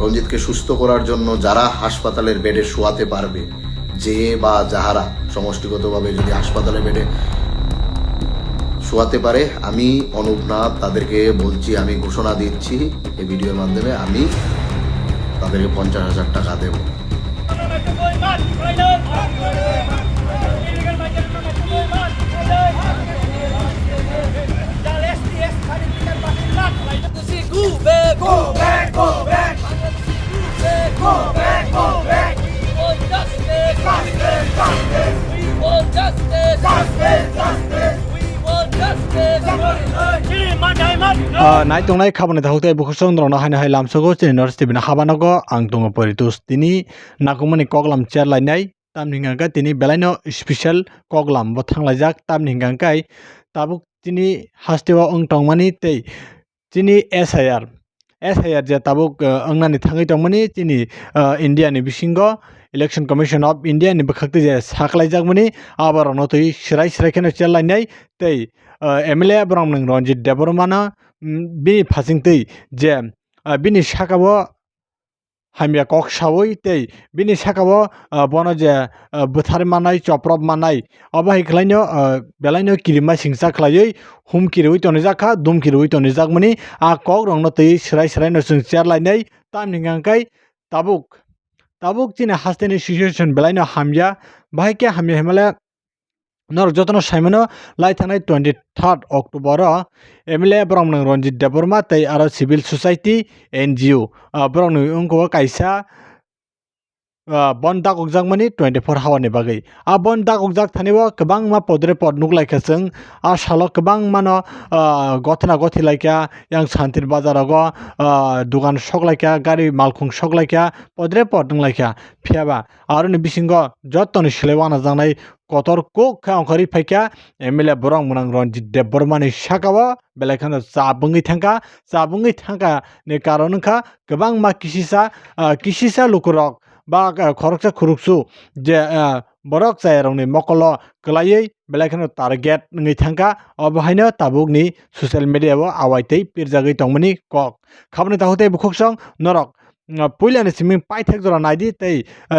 রঞ্জিতকে সুস্থ করার জন্য যারা হাসপাতালের বেডে শোয়াতে পারবে, যে বা যাহারা সমষ্টিগতভাবে যদি হাসপাতালের বেডে শোয়াতে পারে, আমি অনুপ নাথ তাদেরকে বলছি, আমি ঘোষণা দিচ্ছি এই ভিডিওর মাধ্যমে, আমি তাদেরকে 50,000 টাকা দেব। Nai tongnai khabane thautai bukhosong drona haina hai lamsogo chini North Tibina habanago ang tongo poritus tini nakumani koglam chair lainai tamninga tini belaino special koglam bo thanglajak tamninga kai tabuk tini hastewa ong tongmani tei tini SIR je tabuk angnani thangai tongmani tini India ni bisingo Election Commission of India ni bakhakti je saklaijak mani abarono tei sirai kheno chair lainai tei MLA Bromning Ranjit Debormana bini phasingtei je bini sakabo hamya kok sawoi tei bini sakabo bono je buthar manai choprop manai obai khlaino belaino kirima singsa khlaioi humkirui tonijaka dumkirui tonijak mani a kok rongno tei sirai no sing chair lainai tamningai tabuk chini hasteni situation belaino hamya bahike hamya himala nor jotono saimono laithanai 23rd October MLA Bromning Ranjit Deborma tei aro civil society NGO Bromning ungko kaisa bon dak ugjak mani 24 hour ni bagai a bon dak ugjak thanibo kwbang ma podre pod nuklaika chung a salo kwbang mano gothna gothi laika yang Shantir Bazarago dugan soklaika gari malkhung soklaika podre pod nunglaika phiaba aro ni bisingo jottoni silewana jangnai kotor kok khangkhari phaika MLA Bromning Ranjit Deborma ni sakao belakhano chabungui thangka ni karon wngkha kwbang ma kisisa lukurok ba khoroksa khuruksu je borok chairongni mokolo klaioi belakhano target ngui thangka obahaino tabukni social media o awaitei pirjagui tongmani kok khabani tahutei bukhoksong norok puilani siming paithak jora naidi tei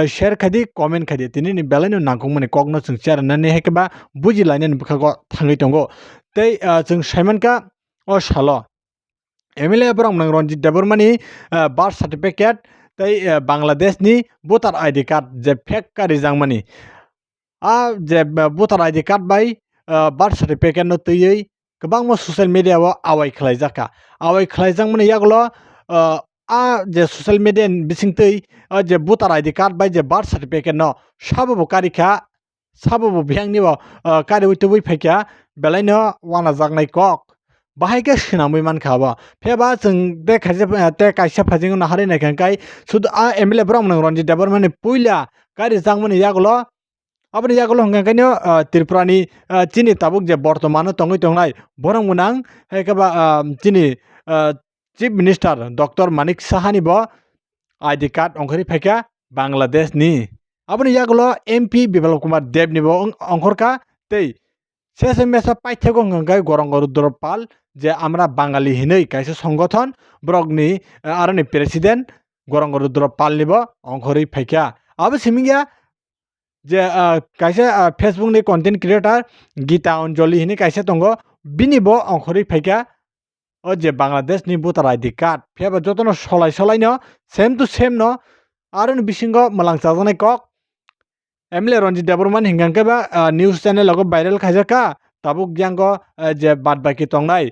share khadi comment khadi tini ni belaino nangkukmani kokno chung share nani hekeba bujilainani bukhago thangui tongo tei chung saimanka o salo MLA Bromning Ranjit Debormani birth certificate tei Bangladesh ni voter ID card je fake karijangmani a je voter ID card bai birth certificate no teioi kwbangma social media o awai khlaijangmani yagulo a je social media bisingtei je voter ID card bai je birth certificate no sabobo bhyangni bo kari uitubui phaikya belaino wana jagnai kok bahaike swnamui mankha bo pheba chung te kaisa phajing na hari naikhankai sudu a MLA Bromning Ranjit Debormani puila kari jangmani yagulo aboni yagulo hongkaino Tripurani chini tabuk je bortomano tongui tongnai borong munang hekaba chini Chief Minister Dr. Manik Sahani bo ID card ongkhari phaikya Bangladesh ni aboni yagulo MP Biplab Kumar Dev ni bo ongkhorka tei শেষে মেসা পাইথেগো হংকাই গরঙ্গ রুদ্রপাল যে আমরা বাঙালি হিনই কাইসে সংগঠন ব্রগনি আরনি president গরঙ্গ Rudrapal নিব অংখরি ফাইকা আবো সিমিঙ্গা যে কাইসে Facebook ni content creator Gita Anjali হিনি কাইসে তঙ্গ বিনিব অংখরি ফাইকা ও যে বাংলাদেশ নি ভোটার আইডি কার্ড ফেবা যতন সলাই ন সেম টু সেম ন আরনি বিসিঙ্গ মলাং চাজানাই cock MLA Ranjit Deborman hingangkeba news channel logo viral khaijaka tabuk jango je badbaki tongnai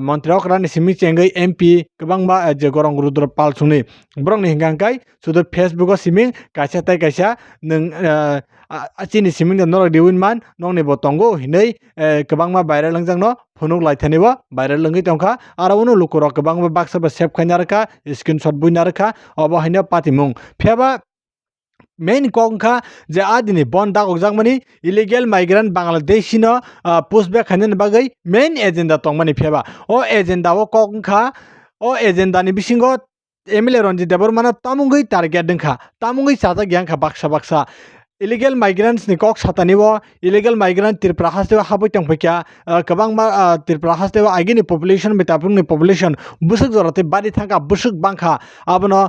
montrok rani simi chengei MP kwbangba je gorong rudra pal sungni brongni hingangkai sudo Facebook o siming kaisa tai kaisa nung achini siming no diwin man nongni bo tongo hinei kwbangma viral langjangno phunuk laithani bo viral lungui tongkha aro uno lukurok kwbangba baksa ba save khainarkha screenshot buinarkha obo haino patimung pheba main kongkha je adini bonda ogjangmani illegal migrant Bangladeshi no pushback hanen bagai main agenda tongmani pheba o agenda o kongkha o agenda ni bisingo MLA Ranjit Debormana tamungui target dengkha tamungui chaja gyangkha baksa illegal migrants ni kok satanibo illegal migrant tirpra hastewa haboi tongpekya kabangma tirpra hastewa agini population betapung ni population busuk jorate bari thangka busuk bangkha abono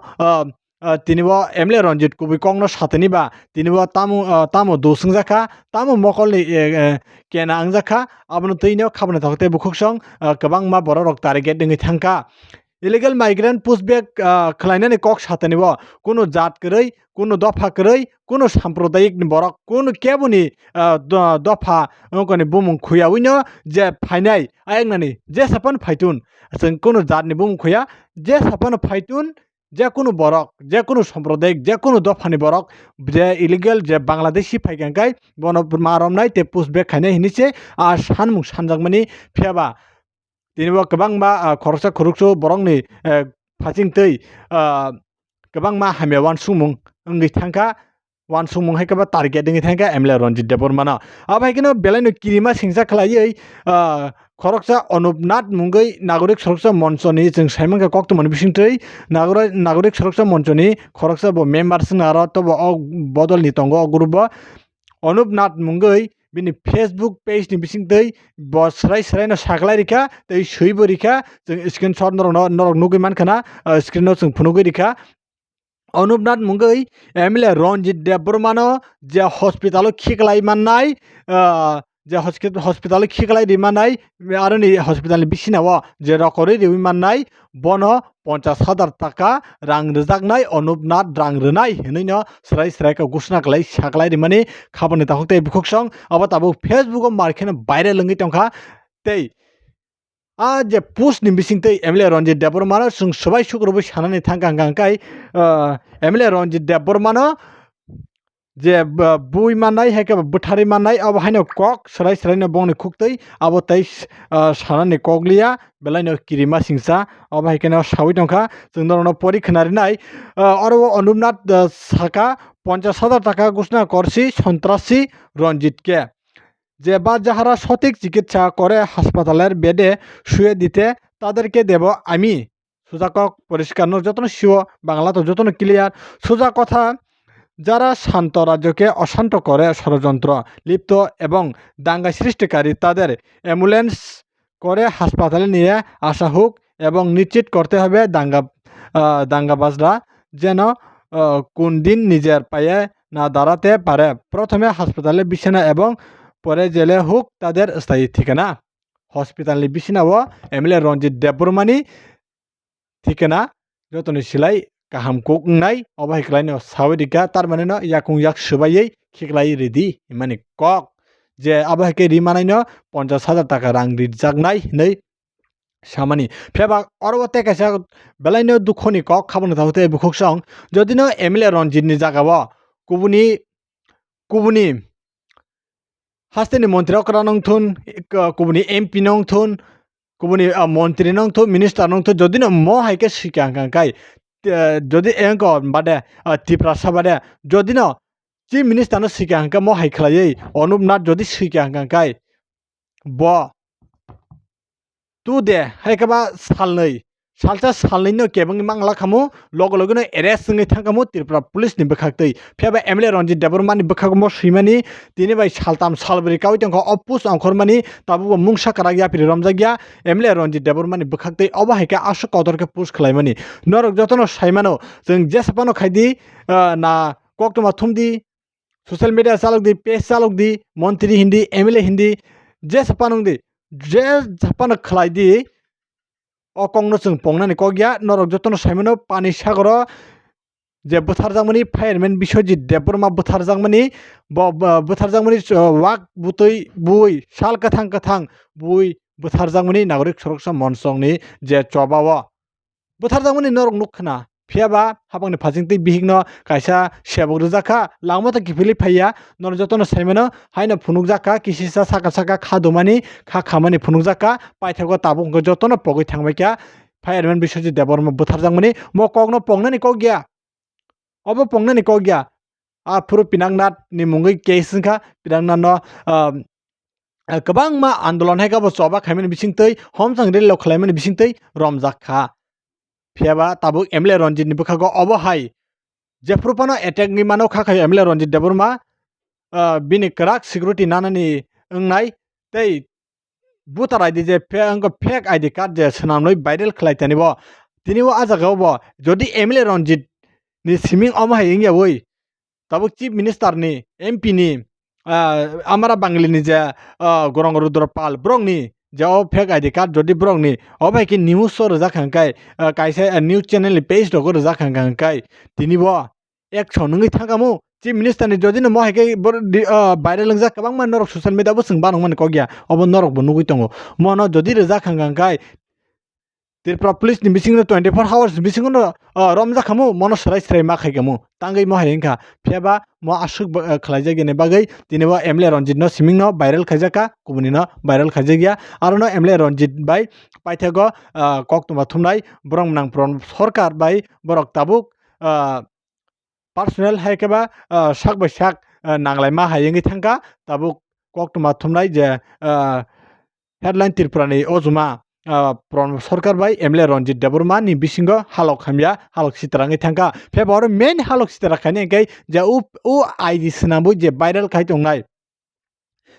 tinibo emle Ranjit kubi kongno sataniba tinibo tamo dosungjakha tamo mokolni kena angjaka abono teineo khabna thokte bukuksong kabangma borok target dingi thangka illegal migrant pushback khlainani kok satanibo kuno jat koroi kuno dopha koroi kuno sampradayik ni borok kuno kebuni dopha ngkoni bumung khuya wino je phainai ayangnani je sapan phaitun जों kuno jat ni bumung khuya je sapan phaitun যে কোনো বরক যে কোনো সাম্প্রদায়িক যে কোনো দফানি বরক যে illegal যে বাংলাদেশি ফাইগাঙ্কাই বন মারমনাই তে পুষবেক খাইনাय হিনিছে আর সানমুং সানজাকমানি फेबा दिनैबो गोबांबा खरसा खुरुकसु बरंनि फासिंतै गोबांमा हामिया वानसुमुं ओंगै थांखा वानसुमुं हायखाबा टारगेट दिङै थांखा एमएलए रनजित देबबर्माना आबायखिनो बेलायनो किरिमा सिंसा खलायै खरकसा अनुपनाथ मुंगै नागरिक सुरक्षा मन्चनि जों साइमांखा कक्तमनि बिसिंतै नागरिक सुरक्षा मन्चनि खरकसा बो मेम्बार सिनारा तब बदलनि तंग ग्रुप अनुपनाथ मुंगै बिनि फेसबुक पेज नि बिसिंतै स्राय न सागलाय रिखा तै सैबो रिखा जों स्क्रिनशट नरक नुगै मानखाना स्क्रिनाव जों फुनुगै रिखा अनुपनाथ मुंगै एमएलए रनजित देबबर्मानो जे हस्पिटालाव खिगलाय माननाय जे हस्पिटालाव खिगलाय रिमानाय आरो नि हस्पिटालनि बिसिनाव जे रकरै रिवि माननाय बनो 50,000 टाका रां रोजाकनाय अनुपनाथ रां रोनाय हिनैनो स्राय घोषणा खालाय सागलाय रिमानि खाबोनो ताखते बुखसं अब ताबो फेसबुक मार्केन भाइरेल लंगै तंखा तै जे पोस्ट नि बिसिंतै एमएलए रनजित देबबर्मानो जों सबाय सुग्रबो सानानै थांगांगांखाय एमएलए रनजित देबबर्मानो जे बुइ माननाय हायका बुथारि माननाय अब हायनो कक स्राय बंनि खुक्तै अब तै सानानै कगलिया बेलायनो किरिमा सिंसा अब हायकेनो सावै दंखा जों नरनो परीक्षानारिनाय अरब अनुपनाथ साका 50,000 টাকা ঘোষণা করছি সন্ত্রাসী রঞ্জিতকে যে বা যাহারা সঠিক চিকিৎসা করে হাসপাতালের বেডে শুয়ে দিতে তাদেরকে দেব আমি সোজাকক পরিষ্কার যতন শিও বাংলা তো যতন ক্লিয়ার সোজা কথা যারা শান্ত রাজ্যকে অশান্ত করে ষড়যন্ত্র লিপ্ত এবং দাঙ্গা সৃষ্টিকারী তাদের অ্যাম্বুলেন্স করে হাসপাতালে নিয়ে আসা হোক এবং নিশ্চিত করতে হবে দাঙ্গাবাজরা যেন কোন দিন নিজের পায়ে না দাঁড়াতে পারে প্রথমে হাসপাতালে বিছানা এবং পরে জেলে হোক তাদের স্থায়ী ঠিকানা হসপিটালनि बिसिनाव एमएलए रनजित देबबर्मानि ঠিকানা যতनि सिलाय गाहाम कुकनाय अबायख्लायनो सावदिका तारमाने याकुं याक सुबायै खिगलाय रेडि माने कक जे अबायखे रिमानायनो 50,000 टाका रां रिजाकनाय नै सामानि फेबा अरबते कैसा बेलायनो दुखनि कक खाबनो थावते बुखसं जदिनो एमएलए रनजितनि जागाव कुबुनि हास्तेनि मन्त्रीयाव करा नंथुन कुबुनि एमपि नंथुन कुबुनि मन्त्री नंथुन मिनिस्टार नंथुन जदिनो म हायके सिकांकाय যদি এঙ্ক বাদে টিপ্রাসা বাদে যদি ন চিফ মিনিস্টারনো সিকাহাंका म हायख्लायै अनुपनाथ যদি सिकाहांकाय ब तु दे हायखाबा सालसा सालनैनो केबंनि मांगला खामु लगनो एरेस्ट जोङै थांखामु त्रिपुरा पुलिसनि बोखाक्तै फेबा एमएलए रनजित देबबर्मानि बोखागमो सैमानि दिनै बाय सालताम सालब्रै कावै तंखौ अपुस अंखरमानि ताबु मुंसा कारागिया फिरि रमजागिया एमएलए रनजित देबबर्मानि बोखाक्तै अब हायका आसु कदरके पुस खलायमानि नरक जतनो साइमानो जों जेसापानो खायदि ना कक्तमा थुमदि सोशल मीडिया चालकदि पेज चालकदि मन्त्री हिन्दी एमएलए हिन्दी जेसापानो दि जे जापानो खलायदि अकंनो जों पंगनानै कगिया नरक जतनो साइमानो पानि सागर जे बुथारजांमानि फायारमेन बिश्वजित देबबर्मा बुथारजांमानि वाक बुतै बुइ साल कथां बुइ बुथारजांमानि नागरिक सुरक्षा मन्चनि जे चबाव बुथारजांमानि नरक नुखना फेबा हाबांनि फाजिंतै बिहिगनो कायसा सेबक रोजाखा लांमोता किफिलि फाइया नर जतनो साइमानो हायनो फुनुक जाका किसिसा साका खादुमानि खामानि फुनुक जाका पाइथागो ताबुंगो जतनो पगै थांबायका फायारमेन बिश्वजित देबबर्मा बुथारजांमानि म कगनो पंगनानि कगिया अब पंगनानि कगिया आ फुरु पिनांनाथ नि मुंगै केसनखा पिनांनानो गोबांमा आन्दोलन हायगाबो चबा खायमानि बिसिंतै हमसां रेल खालायमानि बिसिंतै रमजाखा फेबा ताबु एमएलए रनजितनि बोखागो अब हाय जेफ्रुपानो एटेक नि मानो खाखाय MLA Ranjit Debbarma bini kerak security nanani ngai tei voter ID je fake ID card je senamnoi viral khlaitani bo tini o ajagao bo jodi MLA Ranjit ni siming oma hayeng oi tabuk chief minister ni MP ni amara bangli ni je gorong rudra pal brong ni je o fake ID card jodi brong ni obai ki news sor jakhangkai kaisa news channel ni page ro gor jakhangkai tini bo ek sonungi thagamu chief minister ni jodi no mohai viral langjak kabang man norok social media bo sing banong man ko gya obo norok bo nugui tongo mono jodi jakhangkai Tripura police ni bising 24 hours bising no romja khamu mono srai ma khaikamu tangai mo hayengka pheba mo asuk khlaijagi ne bagai tineba MLA Ranjit no siming no viral khaijaka kubuni no viral khaijagya aro no MLA Ranjit bai paithago koktuma thumnai borong nang sarkar bai borok tabuk personal haikeba sak bai sak nanglai ma hayengi thangka tabuk koktuma thumnai je headline Tripura ni ojuma সরকার বাই MLA Ranjit Deborma ni bisingo halok hamya halok sitarangi thangka febor main halok sitarakhani enkai je u ID sinabu je viral khai tongnai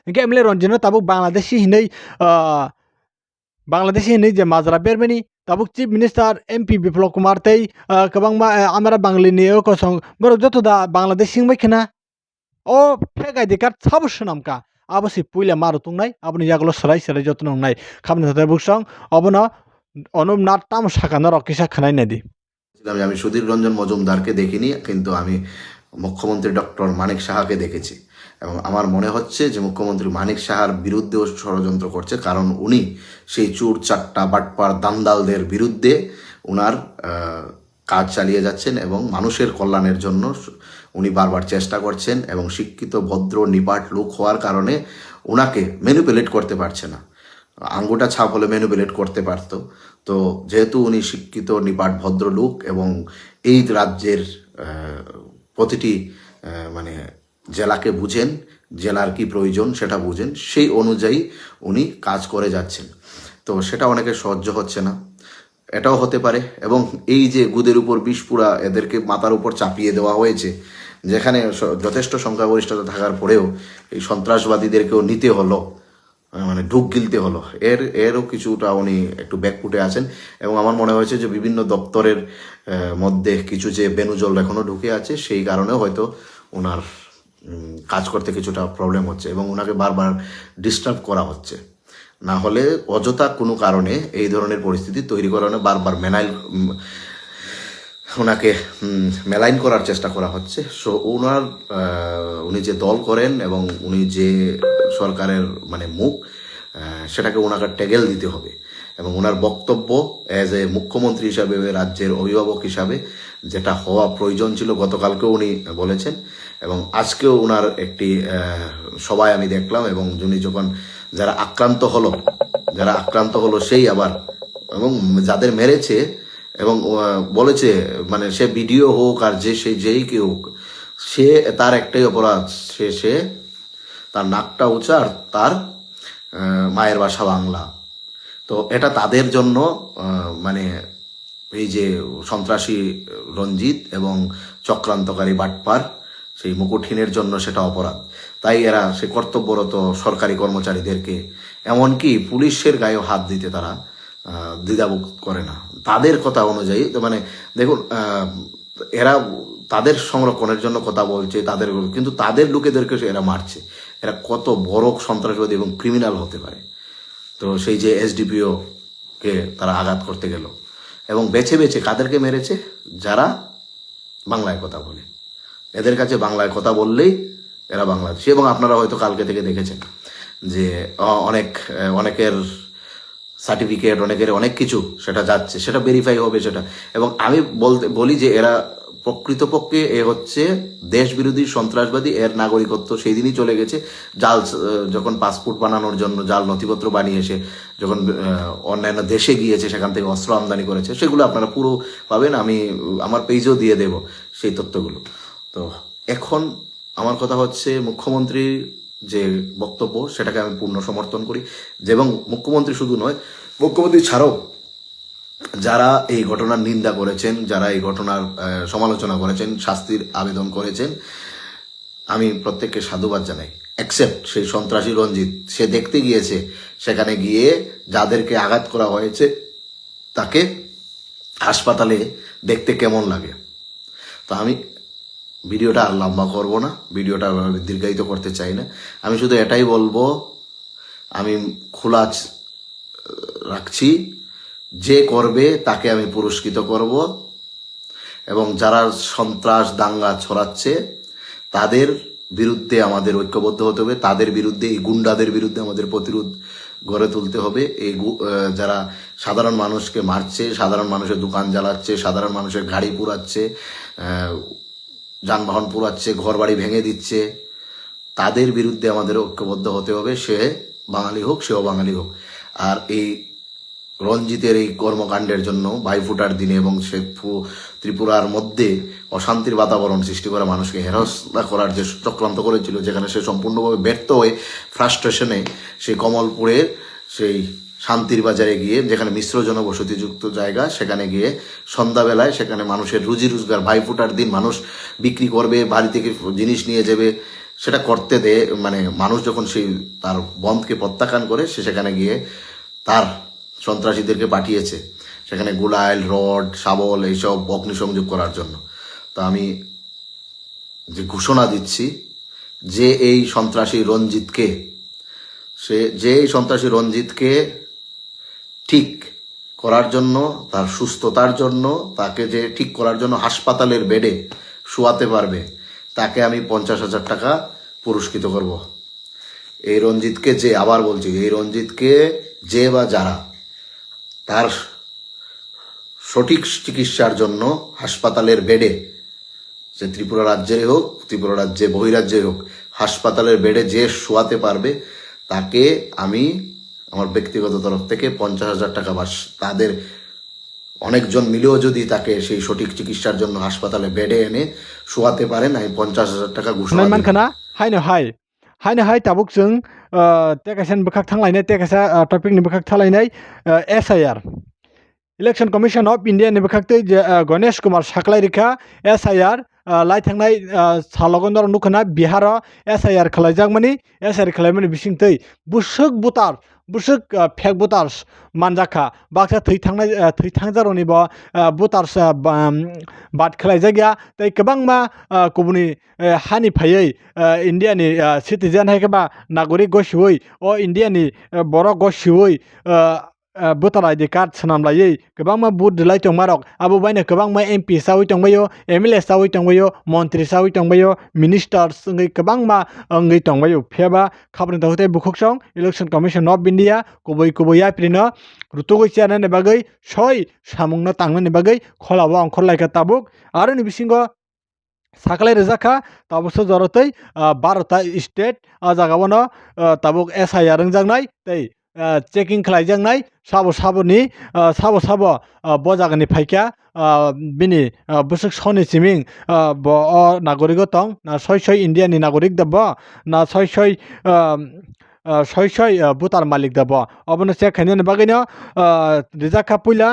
enkai MLA Ranjit no tabuk Bangladeshi hinai je Mazra Bermani tabuk chief minister MP Biplop Kumar tei kabangma amara bangli ni ko song borok joto da Bangladesh singbai khana o fake ID card sabo swnamka abo si puila maru tungnai aboni yagulo serai jotno ngnai khamna thate buksong obono Anup Nath তাম শাখানোর অকিসা খানাই নাদি আমি সুধীর রঞ্জন মজুমদারকে দেখিনি, কিন্তু আমি মুখ্যমন্ত্রী doctor মানিক সাহাকে দেখেছি এবং আমার মনে হচ্ছে যে মুখ্যমন্ত্রী মানিক সাহার বিরুদ্ধেও ষড়যন্ত্র করছে, কারণ উনি সেই চুর চাট্টা বাটপার দান্দালদের বিরুদ্ধে উনার কাজ চালিয়ে যাচ্ছেন এবং মানুষের কল্যাণের জন্য উনি বারবার চেষ্টা করছেন এবং শিক্ষিত ভদ্র নিপাট লোক হওয়ার কারণে ওনাকে ম্যানিপুলেট করতে পারছে না। আঙ্গুটা ছাপ হলে ম্যানিপুলেট করতে পারত। তো যেহেতু উনি শিক্ষিত নিপাট ভদ্রলোক এবং এই রাজ্যের প্রতিটি মানে জেলাকে বুঝেন, জেলার কি প্রয়োজন সেটা বুঝেন, সেই অনুযায়ী উনি কাজ করে যাচ্ছেন। তো সেটা অনেকে সহ্য হচ্ছে না, এটাও হতে পারে। এবং এই যে গুদের উপর বিষ পুরা এদেরকে মাথার উপর চাপিয়ে দেওয়া হয়েছে, যেখানে যথেষ্ট সংখ্যাগরিষ্ঠতা থাকার পরেও এই সন্ত্রাসবাদীদেরকেও নিতে হলো, মানে ঢুক গিলতে হলো, এরও কিছুটা উনি একটু ব্যাকফুটে আছেন। এবং আমার মনে হয়েছে যে বিভিন্ন দপ্তরের মধ্যে কিছু যে বেনুজল এখনও ঢুকে আছে, সেই কারণেও হয়তো ওনার কাজ করতে কিছুটা প্রবলেম হচ্ছে এবং ওনাকে বারবার ডিস্টার্ব করা হচ্ছে। না হলে অযথা কোনো কারণে এই ধরনের পরিস্থিতি তৈরি করানো বারবার ওনাকে মেলাইন করার চেষ্টা করা হচ্ছে। সো উনি যে দল করেন এবং উনি যে সরকারের মানে মুখ, সেটাকে ওনাকে ট্যাগেল দিতে হবে এবং ওনার বক্তব্য অ্যাজ এ মুখ্যমন্ত্রী হিসাবে, রাজ্যের অভিভাবক হিসাবে যেটা হওয়া প্রয়োজন ছিল গতকালকেও উনি বলেছেন এবং আজকেও ওনার একটি সভায় আমি দেখলাম। এবং উনি যখন যারা আক্রান্ত হলো সেই আবার এবং যাদের মেরেছে এবং বলেছে মানে সে ভিডিও হোক আর যেই কেউ হোক, সে তার একটাই অপরাধ, সে তার নাকটা উঁচা আর তার মায়ের বাসা বাংলা। তো এটা তাদের জন্য মানে এই যে সন্ত্রাসী রঞ্জিত এবং চক্রান্তকারী বাটপার সেই মুকুটহীনের জন্য সেটা অপরাধ। তাই এরা সে কর্তব্যরত সরকারি কর্মচারীদেরকে, এমনকি পুলিশের গায়েও হাত দিতে তারা দ্বিধাবোধ করে না তাদের কথা অনুযায়ী। মানে দেখুন, এরা তাদের সংরক্ষণের জন্য কথা বলছে তাদের, কিন্তু তাদের লোকেদেরকে এরা মারছে। এরা কত বড় সন্ত্রাসবাদী এবং ক্রিমিনাল হতে পারে। তো সেই যে SDPO কে তারা আঘাত করতে গেল এবং বেছে বেছে কাদেরকে মেরেছে, যারা বাংলায় কথা বলে। এদের কাছে বাংলায় কথা বললেই এরা বাংলাদেশি। এবং আপনারা হয়তো কালকে থেকে দেখেছেন যে অনেকের সার্টিফিকেট, অনেকের অনেক কিছু সেটা যাচ্ছে, সেটা ভেরিফাই হবে সেটা। এবং আমি বলি যে এরা প্রকৃতপক্ষে হচ্ছে দেশ বিরোধী সন্ত্রাসবাদী। এর নাগরিকত্ব সেই দিনই চলে গেছে, যখন পাসপোর্ট বানানোর জন্য জাল নথিপত্র বানিয়ে এসে যখন অন্যান্য দেশে গিয়েছে, সেখান থেকে অস্ত্র আমদানি করেছে, সেগুলো আপনারা পুরো পাবেন। আমি আমার পেজেও দিয়ে দেব সেই তথ্যগুলো। তো এখন আমার কথা হচ্ছে, মুখ্যমন্ত্রীর যে বক্তব্য সেটাকে আমি পূর্ণ সমর্থন করি। এবং মুখ্যমন্ত্রী শুধু নয়, মুখ্যমন্ত্রী ছাড়াও যারা এই ঘটনার নিন্দা করেছেন, যারা এই ঘটনার সমালোচনা করেছেন, শাস্তির আবেদন করেছেন, আমি প্রত্যেককে সাধুবাদ জানাই, এক্সেপ্ট সেই সন্ত্রাসী রঞ্জিত। সে দেখতে গিয়েছে, সেখানে গিয়ে যাদেরকে আঘাত করা হয়েছে তাকে হাসপাতালে দেখতে কেমন লাগে। তো আমি ভিডিওটা আর লম্বা করব না, ভিডিওটা দীর্ঘায়িত করতে চাই না। আমি শুধু এটাই বলবো, আমি খোলা রাখছি, যে করবে তাকে আমি পুরস্কৃত করব, এবং যারা সন্ত্রাস দাঙ্গা ছড়াচ্ছে তাদের বিরুদ্ধে আমাদের ঐক্যবদ্ধ হতে হবে। তাদের বিরুদ্ধে, এই গুন্ডাদের বিরুদ্ধে আমাদের প্রতিরোধ গড়ে তুলতে হবে। এই যারা সাধারণ মানুষকে মারছে, সাধারণ মানুষের দোকান জ্বালাচ্ছে, সাধারণ মানুষের গাড়ি পুড়াচ্ছে, যানবাহন পুড়াচ্ছে, ঘর বাড়ি ভেঙে দিচ্ছে, তাদের বিরুদ্ধে আমাদের ঐক্যবদ্ধ হতে হবে। সে বাঙালি হোক, সেও বাঙালি হোক। আর এই রঞ্জিতের এই কর্মকাণ্ডের জন্য ভাইফোঁটার দিনে এবং সে ত্রিপুরার মধ্যে অশান্তির বাতাবরণ সৃষ্টি করে মানুষকে হেনস্থা করার যে চক্রান্ত করেছিল, যেখানে সে সম্পূর্ণভাবে ব্যর্থ হয়ে ফ্রাস্ট্রেশনে সেই কমলপুরের সেই শান্তির বাজারে গিয়ে, যেখানে মিশ্র জনবসতিযুক্ত জায়গা, সেখানে গিয়ে সন্ধ্যাবেলায় সেখানে মানুষের রুজি রোজগার, ভাইফোঁটার দিন মানুষ বিক্রি করবে, বাড়ি থেকে জিনিস নিয়ে যাবে, সেটা করতে দেয়। মানে মানুষ যখন সেই তার বন্ধকে প্রত্যাখ্যান করে, সে সেখানে গিয়ে তার সন্ত্রাসীদেরকে পাঠিয়েছে সেখানে গুলাইল, রড, শাবল এইসব অগ্নিসংযোগ করার জন্য। তো আমি যে ঘোষণা দিচ্ছি, যে এই সন্ত্রাসী রঞ্জিতকে ঠিক করার জন্য, তার সুস্থতার জন্য, তাকে যে ঠিক করার জন্য হাসপাতালের বেডে শোয়াতে পারবে, তাকে আমি 50,000 টাকা পুরস্কৃত করব। এই রঞ্জিতকে আবার বলছি, এই রঞ্জিতকে যে বা যারা তার সঠিক চিকিৎসার জন্য হাসপাতালের বেডে, সে ত্রিপুরা রাজ্যেরই হোক, ত্রিপুরা রাজ্যে বহিরাজ্যের হোক, হাসপাতালের বেডে যে শোয়াতে পারবে, তাকে আমি আমার ব্যক্তিগত তরফ থেকে 50,000 টাকা, বা তাদের অনেকজন মিলেও যদি তাকে সেই সঠিক চিকিৎসার জন্য হাসপাতালে বেডে এনে শোয়াতে পারেন, আমি 50,000 টাকা ঘোষণা দিলাম। मानखाना हायनो हाय ताबुक जों तेकासेन बोखाक थांलायनाय तेकासा टपिकनि बोखाक थालायनाय SIR election commission of India नि बोखाक गणेश कुमार साख्लायरिखा SIR लाइथांनाय सालगनदर नुखना बिहार SIR खालायजागमानि SIR खालायमानि बिसिंतै बुसुक फेक भोटार्स मानजाखा बाक्सा थैथांजारनि भोटार्स बाद खालायजागिया तै गोबांमा गुबुननि हानि फायै इन्डियानि सिटिजेन हायबा नागरिक गसिवै अ इन्डियानि बर' गसिवै भोटार ID कार्ड सोनामलायै गोबांमा बुथ दिलाय दंमारक आबो बायनो गोबांमा MP सावै दंबायो, MLA सावै दंबायो, मन्त्रि सावै दंबायो, मिनिस्टार्स गोबांमा दंबायो फेबा खाबरनि दावते बुखुकसं इलेक्शन कमिशन ऑफ इंडिया गुबै आप्रिनो रुतुगै चियानानि बागै सय सामुंनो तांनानि बागै खलाबो अंखरलायका ताबुक आरो नि बिसिंगो साखलाय रोजाखा ताबुसो जरतै 12टा स्टेट जागावनो ताबुक SIR रंजांनाय तै चेकिं खालायजांनाय साबो बजागनि फाइका बिनि बुसुक सनि सिमिं नागरिक दं ना सय इन्डियानि नागरिक दब ना सय भोटार मालिक दब अबनो चेखायनो बागैनो रिजाखा पुइला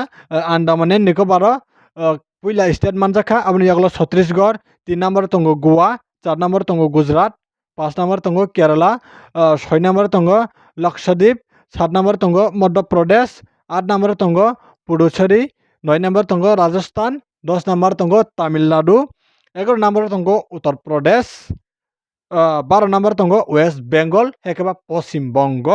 आन्दामान एन्ड निकोबार पुइला स्टेट मानजाखा अबनो यागलो छत्तीसगढ़ 3 नम्बर दङ गोवा 4 नम्बर दङ गुजरात 5 नम्बर दङ केरला 6 नम्बर दङ लक्षद्वीप 7 नम्बर दङ मध्य प्रदेश 8 नम्बर दङ पुडुचेरी 9 नम्बर दङ राजस्थान 10 नम्बर दङ तामिलनाडु 11 नम्बर दङ उत्तर प्रदेश 12 नम्बर दङ वेस्ट बेंगल एकेबा पश्चिम बंग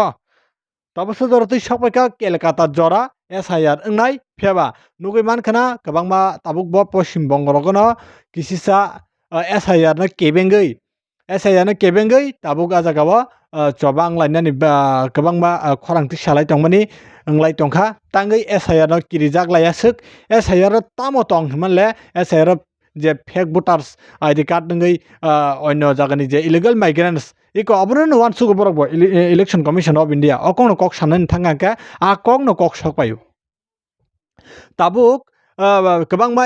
तबसो जरतै सबाइका केलकाता जरा SIR ओंनाय faba नुगै मानखाना गोबांमा ताबुकबो Paschim Banga रगनो किसिसा SIR न केबेंगै ताबुक आजागाव जबा आंलायनानै गोबांमा खरांथि सालाय दंमानि ओंलाय दंखा तांगै SIR न किरिजागलायासोक SIR तामो दं मानले SIR जे फेक भोटार्स ID कार्ड नंगै अन्य जागानि जे इलिगेल माइग्रेन्ट्स इको अबनो वान सुगो बरगबो इलेक्शन कमिशन ऑफ इंडिया अकंनो कक साननानै थांगाका आ ककनो कक सकपायो ताबुक गोबांमा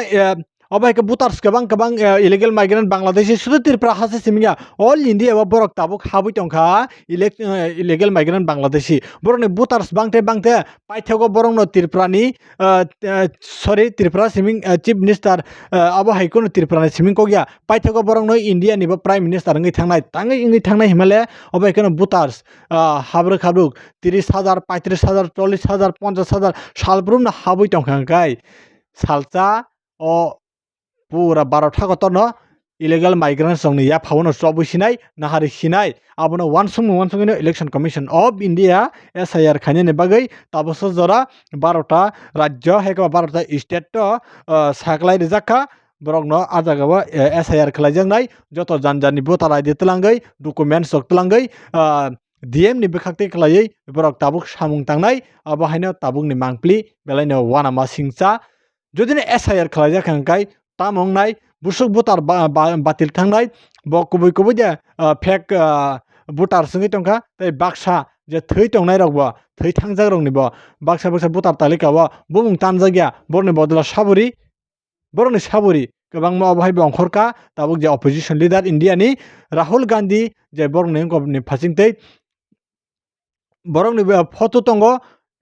अबाइके बुतार्स गोबां इलिगेल माइग्रेन्ट बांग्लादेशी सुदु त्रिपुरा हासे सिमिया अल इन्डिया एबा बरक ताबुक हाबुइ तंखा इलिगेल माइग्रेन्ट बांग्लादेशी बरनि बुतार्स बांते पाइथागो बरंनो त्रिपुरानि सरि त्रिपुरा सिमिं चीफ मिनिस्टार अब हाइकोनो त्रिपुरानि सिमिं कोगिया पाइथागो बरंनो इंडिया नि प्राइम मिनिस्टार इंगै थांनाय हिमालय अबाइकोनो बुतार्स हाब्रुक 30,000 35,000 40,000 50,000 सालब्रुमनो हाबुइ तंखांखाय सालचा ओ पूरा 12 गतनो इलिगेल माइग्रेंट्स जोंनि या फावनो सबुसिनाय नाहारि सिनाय आबनो वानसुंनो election commission of India SIR खाने बागै ताबसो जरा 12टा राज्य हेका 12टा स्टेट तो साकलाय रिजाखा बरगनो आजागाव एसआईआर खलायजोंनाय जतो जानजानि भोटार आईडी तलांगै डकुमेन्ट्स तलांगै डीएम नि बेखाक्ति खलायै बरक ताबुक सामुं तांनाय बाहायनो ताबुकनि मांप्लि बेलायनो वानामा सिंचा जुदिनो एसआईआर खलायजाखांखाय तामंनाय बुसुक भोटार बातिल थांनाय ब कुबै दे फेक भोटार सिङै तंखा तै बाक्सा जे थै तंनाय रगबो थै थांजाग रंनिबो बाक्सा भोटार तालिकाव बुमुं तामजागिया बरनि बदला बरनि साबुरि गोबां मावबाय बंखरका ताबुक जे अपोजिशन लीडर इंडिया नि राहुल गांधी जे बरनि गबनि फासिंतै बरंनि फटो तंगो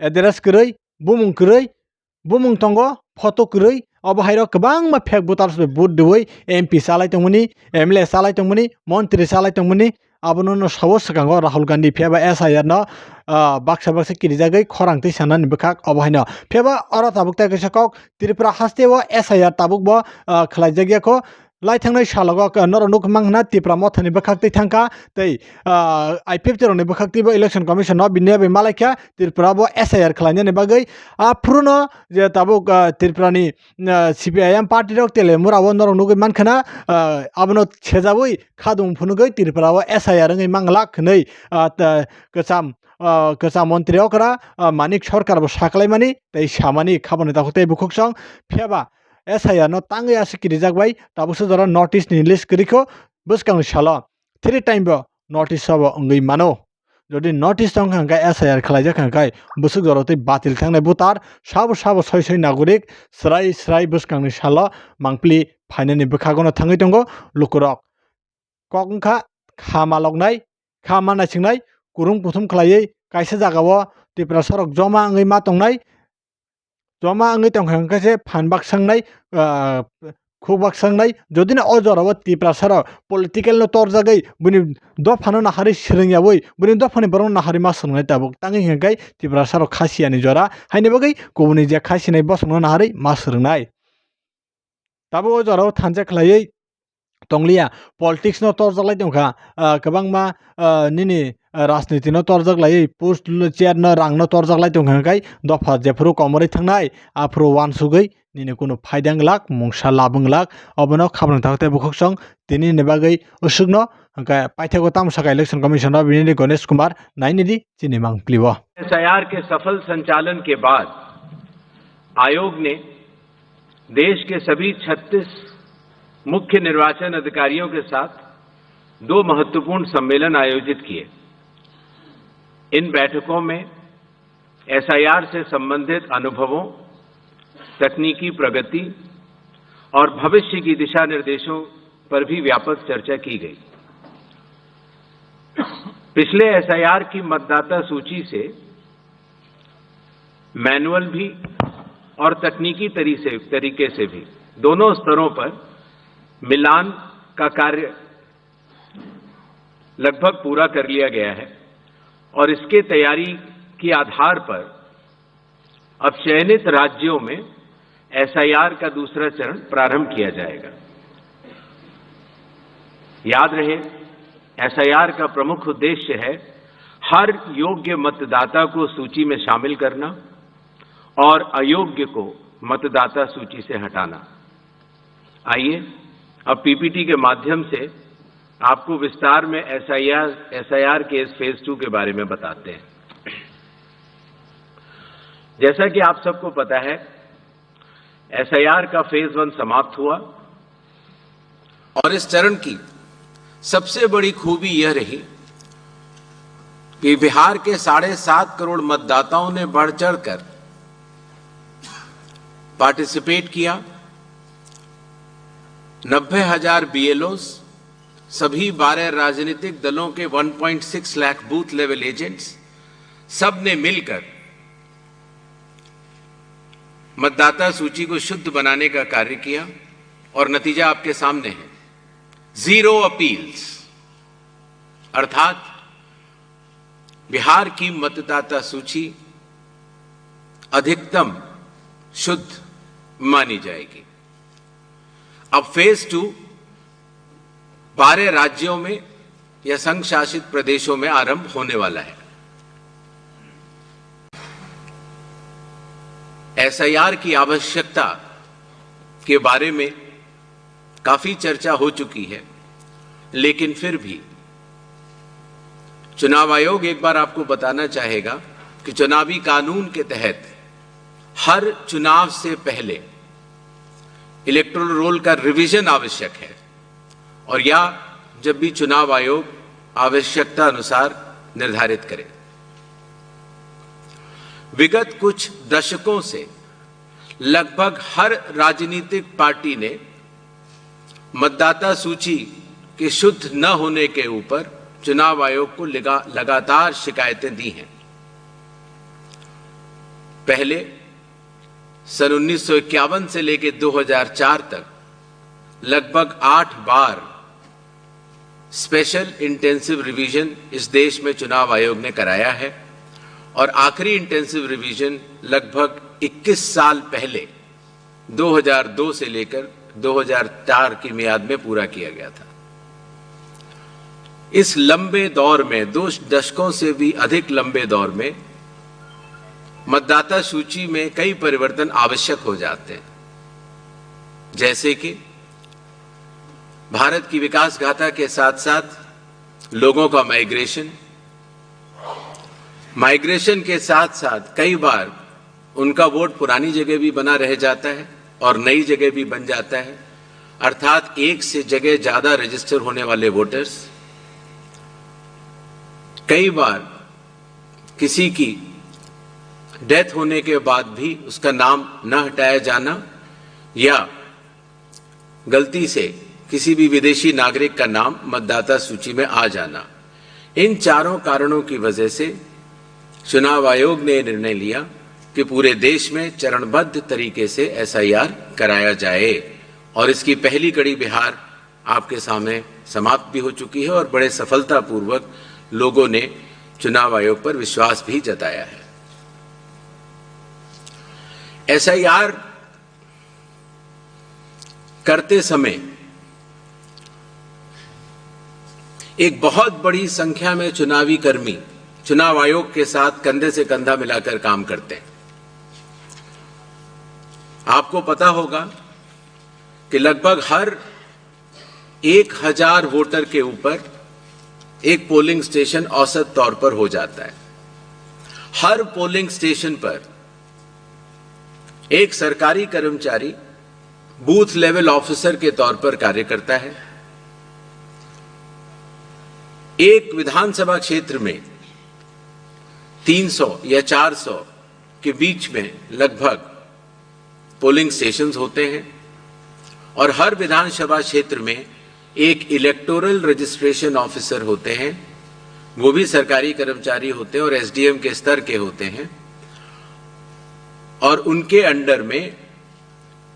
एड्रेस करै बुमुं तंगो फटो करै अब हाइरो गोबां फेक भोटार्स बुट दुई एमपी सालायतंमोनि एमएलए सालायतंमोनि मंत्री सालायतंमोनि आबनो सावो सकांगो राहुल गांधी फेबा एसआईआर न बाक्सा किरिजागै खरांतै साननानै बखाक अब हाइनो फेबा अरा ताबुक ताकसक त्रिपुरा हास्तेव एसआईआर ताबुक ब खलायजागियाखौ लाइथांनाय सालग नरनुक मांगना त्रिपुरा मथानि बखाक्तै थांका तै आईपीएफटी बखाक्तिबो इलेक्शन कमिशन ऑफ इंडिया बे मालायखा त्रिपुरा ब एसआईआर खलायनायनि बागै आफ्रुनो जे ताबुक त्रिपुरानि सीपीआईएम पार्टी रक तेलेमुराव नरनुक मानखना आबनो छेजाबै खादुं फुनुगै त्रिपुरा ब एसआईआर ngै मांगलाख नै गोसा मन्त्री अकरा मानिक सरकार ब साखलायमानि तै सामानि खाबने दाखुतै बुखुकसं फेबा एसआईआर न तांगै आसिकिरि जागबाय ताबुसो जरा नोटिस नि लिस्ट करिखो बसकां साला 3 टाइम बो नोटिस सब ngै मानो जदि नोटिस तंखांका एसआईआर खलायजाखांखाय बुसुक जरतै बातिल थांनाय भोटार साबो सय नागरिक स्राय बसकां साला मांप्लि फाइनानि बखागनो थाङै दंगो लुकुरक ककंखा खामा नायसिंनाय कुरुं पुथुम खलायै कायसे जागाव त्रिपुरा सरक जमा ngै मा तंनाय जमा ngै तंखांखासे फानबाक्सांनाय खुबाक्सांनाय जदिनो अजराव त्रिपुरा सर पॉलिटिकल न तोरजागै बुनि दफानो नाहारि सिरंयावै बुनि दफानि बरन नाहारि मा संनाय ताबुक तांगै हेंगाय त्रिपुरा सर खासियानि जरा हायने बगै गुबुनि जे खासिनाय बसंनो नाहारि मा सोरंनाय ताबो अजराव थांजा खलायै तंलिया पॉलिटिक्स न तोरजागलाय दंखा गोबां मा निनि राजनीति न तोरजागलायै पोस्ट चेयर न रां न तोरजागलाय दंखाय दफा जेफोरु कमरै थांनाय आफ्रो वानसुगै निने कोनो फायदांगलाक मुंसा लाबंगलाक अबनो खाबन थाखते बुखसं तिनि नेबागै उसुगनो हंका पाइथागो तामसाका election commission of India Ganesh Kumar नाइनिदि चिनि मांगप्लिवा एसआईआर के सफल संचालन के बाद आयोग ने देश के सभी 36 मुख्य निर्वाचन अधिकारियों के साथ 2 महत्वपूर्ण सम्मेलन आयोजित किए। इन बैठकों में एसआईआर से संबंधित अनुभवों, तकनीकी प्रगति और भविष्य की दिशा निर्देशों पर भी व्यापक चर्चा की गई। पिछले एसआईआर की मतदाता सूची से मैनुअल भी और तकनीकी तरीके से भी दोनों स्तरों पर मिलान का कार्य लगभग पूरा कर लिया गया है और इसके तैयारी के आधार पर अब चयनित राज्यों में एसआईआर का दूसरा चरण प्रारंभ किया जाएगा। याद रहे, एसआईआर का प्रमुख उद्देश्य है हर योग्य मतदाता को सूची में शामिल करना और अयोग्य को मतदाता सूची से हटाना। आइए अब पीपीटी के माध्यम से आपको विस्तार में एसआईआर के इस फेज 2 के बारे में बताते हैं। जैसा कि आप सबको पता है, एसआईआर का फेज 1 समाप्त हुआ और इस चरण की सबसे बड़ी खूबी यह रही कि बिहार के 7.5 करोड़ मतदाताओं ने बढ़ चढ़कर पार्टिसिपेट किया 90,000 BLOs, सभी 12 राजनीतिक दलों के 1.6 लाख बूथ लेवल एजेंट्स, सब ने मिलकर मतदाता सूची को शुद्ध बनाने का कार्य किया और नतीजा आपके सामने है। 0 अपील्स, अर्थात बिहार की मतदाता सूची अधिकतम शुद्ध मानी जाएगी। अब फेज 2 12 राज्यों में या संघ शासित प्रदेशों में आरंभ होने वाला है। SIR की आवश्यकता के बारे में काफी चर्चा हो चुकी है, लेकिन फिर भी चुनाव आयोग एक बार आपको बताना चाहेगा कि चुनावी कानून के तहत हर चुनाव से पहले इलेक्टोरल रोल का रिवीजन आवश्यक है, और या जब भी चुनाव आयोग आवश्यकता अनुसार निर्धारित करे। विगत कुछ दशकों से लगभग हर राजनीतिक पार्टी ने मतदाता सूची के शुद्ध न होने के ऊपर चुनाव आयोग को लगातार शिकायतें दी हैं। पहले सन 1951 से लेकर 2004 तक लगभग 8 बार स्पेशल इंटेंसिव रिवीजन इस देश में चुनाव आयोग ने कराया है, और आखिरी इंटेंसिव रिवीजन लगभग 21 साल पहले 2002 से लेकर 2004 की मियाद में पूरा किया गया था। इस लंबे दौर में, 2 दशकों से भी अधिक लंबे दौर में, मतदाता सूची में कई परिवर्तन आवश्यक हो जाते हैं, जैसे कि भारत की विकास गाथा के साथ साथ लोगों का माइग्रेशन के साथ साथ कई बार उनका वोट पुरानी जगह भी बना रह जाता है और नई जगह भी बन जाता है, अर्थात एक से जगह ज्यादा रजिस्टर होने वाले वोटर्स, कई बार किसी की डेथ होने के बाद भी उसका नाम न हटाया जाना, या गलती से किसी भी विदेशी नागरिक का नाम मतदाता सूची में आ जाना। इन चारों कारणों की वजह से चुनाव आयोग ने निर्णय लिया कि पूरे देश में चरणबद्ध तरीके से SIR कराया जाए, और इसकी पहली कड़ी बिहार आपके सामने समाप्त भी हो चुकी है और बड़े सफलतापूर्वक लोगों ने चुनाव आयोग पर विश्वास भी जताया है। SIR करते समय एक बहुत बड़ी संख्या में चुनावी कर्मी चुनाव आयोग के साथ कंधे से कंधा मिलाकर काम करते हैं। आपको पता होगा कि लगभग हर 1000 वोटर के ऊपर एक पोलिंग स्टेशन औसत तौर पर हो जाता है। हर पोलिंग स्टेशन पर एक सरकारी कर्मचारी बूथ लेवल ऑफिसर के तौर पर कार्य करता है। एक विधानसभा क्षेत्र में 300 या 400 के बीच में लगभग पोलिंग स्टेशंस होते हैं, और हर विधानसभा क्षेत्र में एक इलेक्टोरल रजिस्ट्रेशन ऑफिसर होते हैं। वो भी सरकारी कर्मचारी होते हैं और SDM के स्तर के होते हैं, और उनके अंडर में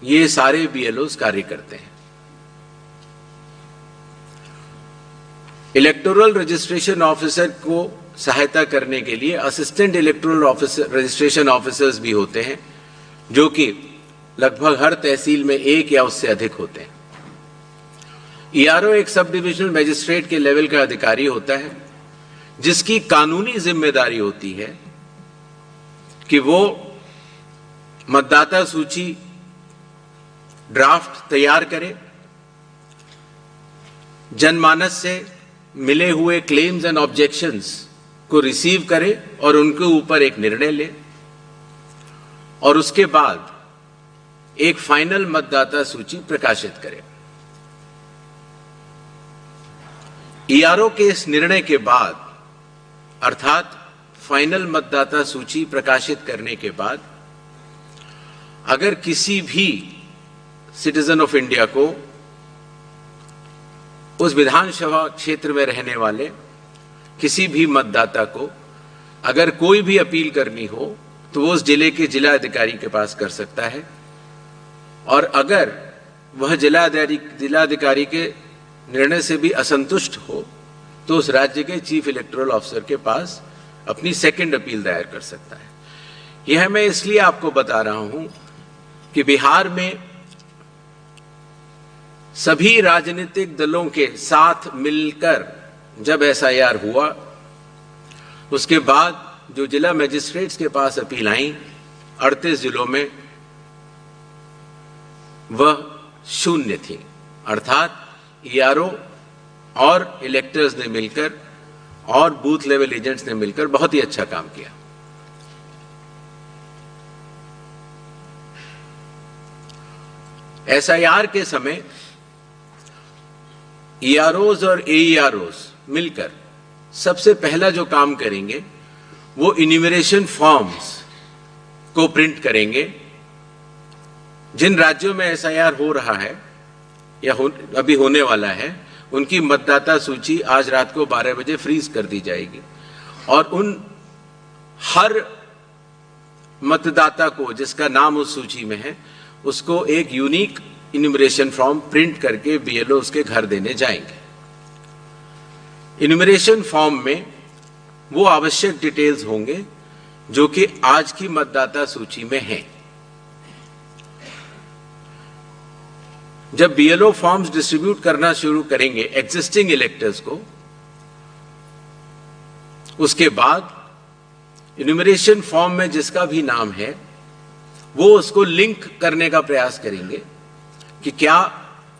ये सारे BLOs कार्य करते हैं। इलेक्टोरल रजिस्ट्रेशन ऑफिसर को सहायता करने के लिए assistant electoral officer registration officers भी होते हैं, जो कि लगभग हर तहसील में एक या उससे अधिक होते हैं। ERO एक सब डिविजनल मजिस्ट्रेट के लेवल का अधिकारी होता है, जिसकी कानूनी जिम्मेदारी होती है कि वो मतदाता सूची ड्राफ्ट तैयार करे, जनमानस से मिले हुए क्लेम्स एंड ऑब्जेक्शंस को रिसीव करे और उनके ऊपर एक निर्णय ले, और उसके बाद एक फाइनल मतदाता सूची प्रकाशित करे। ERO के इस निर्णय के बाद, अर्थात फाइनल मतदाता सूची प्रकाशित करने के बाद, अगर किसी भी सिटीजन ऑफ इंडिया को उस विधानसभा क्षेत्र में रहने वाले किसी भी मतदाता को अगर कोई भी अपील करनी हो तो वो उस जिले के जिला अधिकारी के पास कर सकता है, और अगर वह जिलाधिकारी के निर्णय से भी असंतुष्ट हो तो उस राज्य के चीफ इलेक्टोरल ऑफिसर के पास अपनी सेकंड अपील दायर कर सकता है। यह मैं इसलिए आपको बता रहा हूं कि बिहार में सभी राजनीतिक दलों के साथ मिलकर जब एसआईआर हुआ, उसके बाद जो जिला मजिस्ट्रेट्स के पास अपील आई 38 जिलों में, वह 0 थी। अर्थात ईआरओ और इलेक्टर्स ने मिलकर और बूथ लेवल एजेंट्स ने मिलकर बहुत ही अच्छा काम किया। एसआईआर के समय ईआरओज और एईआरओज मिलकर सबसे पहला जो काम करेंगे वो इन्यूमरेशन फॉर्म्स को प्रिंट करेंगे। जिन राज्यों में एसआईआर हो रहा है या अभी होने वाला है, उनकी मतदाता सूची आज रात को 12 बजे फ्रीज कर दी जाएगी, और उन हर मतदाता को जिसका नाम उस सूची में है उसको एक यूनिक इन्यूमरेशन फॉर्म प्रिंट करके बीएलओ उसके घर देने जाएंगे। इन्यूमरेशन फॉर्म में वो आवश्यक डिटेल्स होंगे जो कि आज की मतदाता सूची में हैं। जब बीएलओ फॉर्म्स डिस्ट्रीब्यूट करना शुरू करेंगे एग्जिस्टिंग इलेक्टर्स को, उसके बाद इन्यूमरेशन फॉर्म में जिसका भी नाम है वो उसको लिंक करने का प्रयास करेंगे कि क्या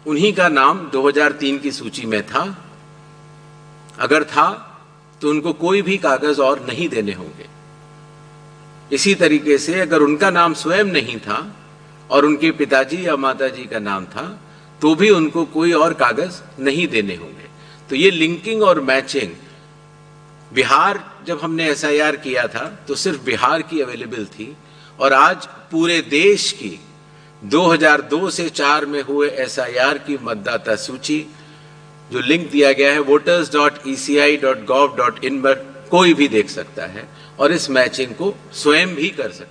उन्हीं का नाम 2003 की सूची में था। अगर था तो उनको कोई भी कागज और नहीं देने होंगे। इसी तरीके से अगर उनका नाम स्वयं नहीं था और उनके पिताजी या माताजी का नाम था तो भी उनको कोई और कागज नहीं देने होंगे। तो ये लिंकिंग और मैचिंग, बिहार जब हमने एसआईआर किया था तो सिर्फ बिहार की अवेलेबल थी, और आज पूरे देश की 2002 से 4 में हुए एसआईआर की मतदाता सूची जो लिंक दिया गया है voters.eci.gov.in पर कोई भी देख सकता है और इस मैचिंग को स्वयं भी कर सकता है।